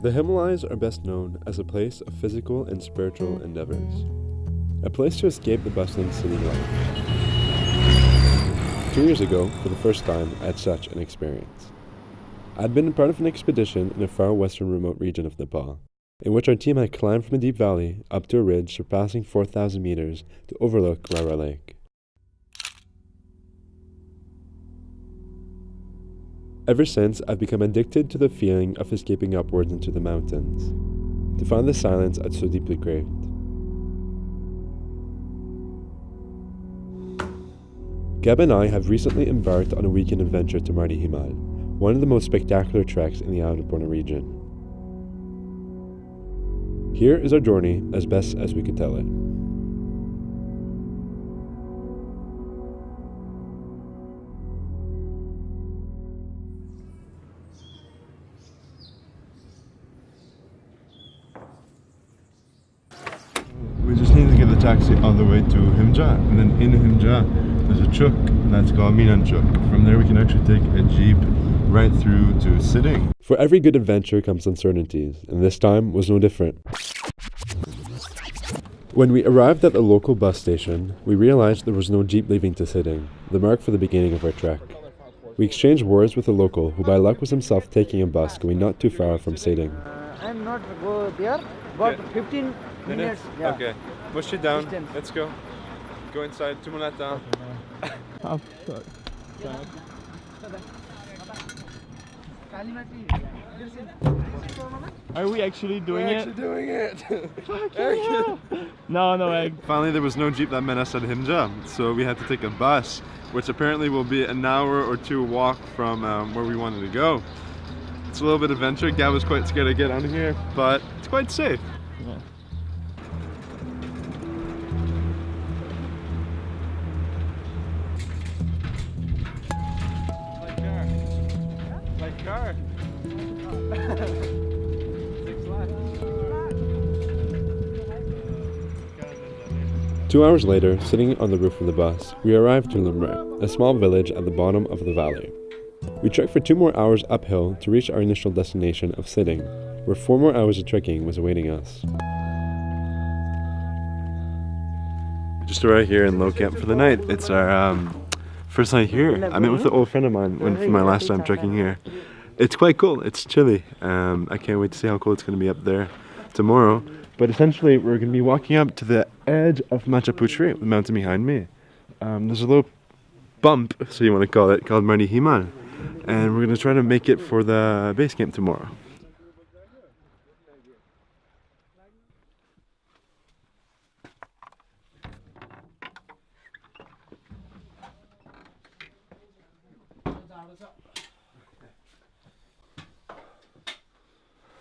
The Himalayas are best known as a place of physical and spiritual endeavors, a place to escape the bustling city life. 2 years ago, for the first time, I had such an experience. I'd been part of an expedition in a far western remote region of Nepal, in which our team had climbed from a deep valley up to a ridge surpassing 4,000 meters to overlook Rara Lake. Ever since, I've become addicted to the feeling of escaping upwards into the mountains, to find the silence I'd so deeply craved. Gab and I have recently embarked on a weekend adventure to Mardi Himal, one of the most spectacular treks in the Annapurna region. Here is our journey as best as we could tell it. We just need to get the taxi all the way to Himja, and then in Himja there's a chuk that's called Minan Chuk. From there we can actually take a jeep right through to Sitting. For every good adventure comes uncertainties, and this time was no different. When we arrived at the local bus station, we realized there was no jeep leaving to Sitting, the mark for the beginning of our trek. We exchanged words with a local who by luck was himself taking a bus going not too far from Sitting. I'm not go there, but 15 minutes. Yeah. Okay, push it down. Distance. Let's go. Go inside. Tout le monde attend. Are we actually doing it? Actually doing it. No. Finally, there was no jeep that met us at Himja, so we had to take a bus, which apparently will be an hour or two walk from where we wanted to go. It's a little bit of adventure. Gab was quite scared to get on here, but it's quite safe. Yeah. My car. 2 hours later, sitting on the roof of the bus, we arrived to Lumre, a small village at the bottom of the valley. We trekked for 2 more hours uphill to reach our initial destination of Sitting, where 4 more hours of trekking was awaiting us. Just arrived here in low camp for the night. It's our first night here. I met with an old friend of mine for my last time trekking here. It's quite cool. It's chilly. I can't wait to see how cold it's going to be up there tomorrow. But essentially, we're going to be walking up to the edge of Macha Putri, the mountain behind me. There's a little bump, so you want to call it, called Mardi Himal. And we're going to try to make it for the base camp tomorrow.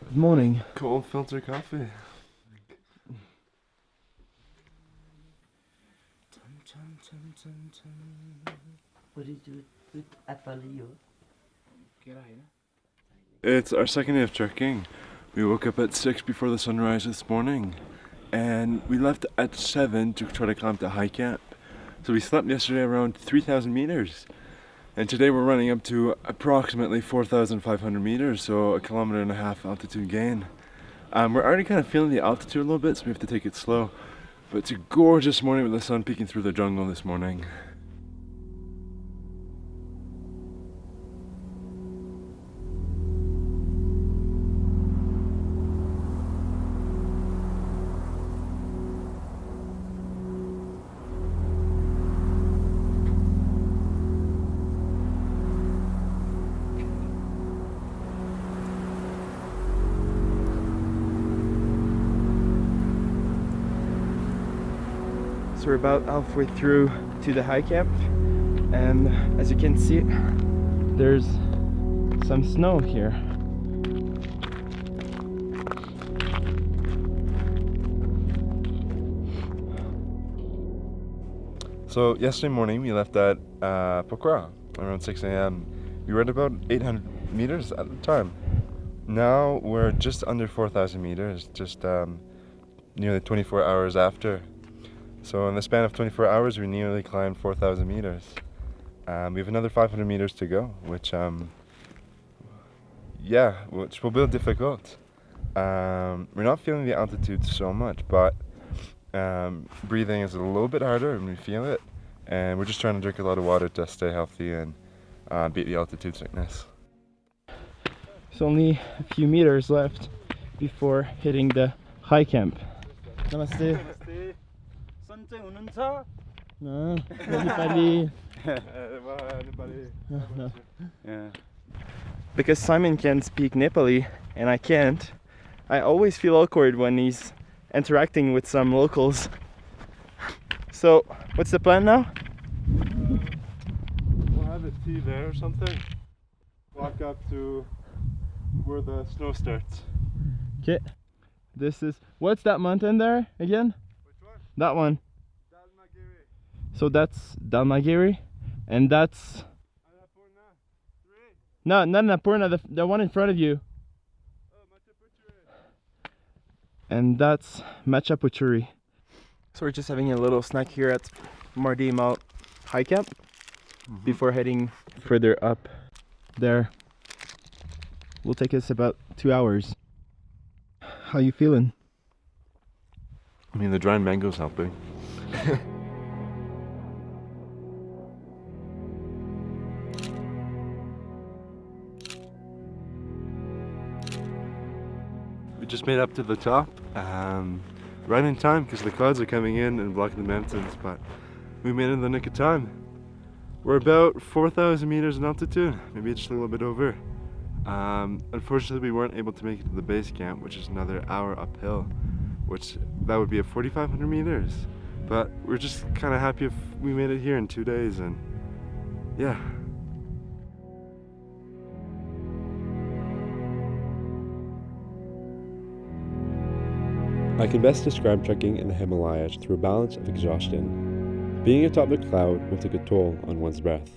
Good morning. Cold filter coffee. What is it with apple? It's our second day of trekking. We woke up at 6 before the sunrise this morning, and we left at 7 to try to climb to high camp. So we slept yesterday around 3,000 meters, and today we're running up to approximately 4,500 meters, so 1.5 kilometers altitude gain. We're already kind of feeling the altitude a little bit, so we have to take it slow. But it's a gorgeous morning with the sun peeking through the jungle this morning. So we're about halfway through to the high camp, and as you can see, there's some snow here. So yesterday morning we left at Pokhara around 6 a.m. We were at about 800 meters at the time. Now we're just under 4,000 meters, just nearly 24 hours after. So in the span of 24 hours, we nearly climbed 4,000 meters. We have another 500 meters to go, which will be difficult. We're not feeling the altitude so much, but breathing is a little bit harder and we feel it. And we're just trying to drink a lot of water to stay healthy and beat the altitude sickness. There's only a few meters left before hitting the high camp. Namaste. सन्चै हुनुहुन्छ? Because Simon can speak Nepali and I can't, I always feel awkward when he's interacting with some locals. So, what's the plan now? We'll have a tea there or something. Walk up to where the snow starts. Okay. This is, what's that mountain there again? Which one? That one. Dalmagiri. So that's Dalmagiri, and that's Annapurna. 3. no, not Annapurna, the one in front of you. Oh, Machapuchuri. And that's Machapuchuri. So we're just having a little snack here at Mardi Himal high camp before heading further up there. Will take us about 2 hours. How you feeling? I mean, the dried mango's helping. We just made up to the top, right in time because the clouds are coming in and blocking the mountains, but we made it in the nick of time. We're about 4,000 meters in altitude, maybe just a little bit over. Unfortunately, we weren't able to make it to the base camp, which is another hour uphill, that would be at 4,500 meters. But we're just kind of happy if we made it here in 2 days, and yeah. I can best describe trekking in the Himalayas through a balance of exhaustion. Being atop the cloud will take a toll on one's breath.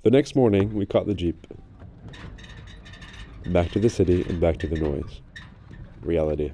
The next morning, we caught the jeep. Back to the city and back to the noise. Reality.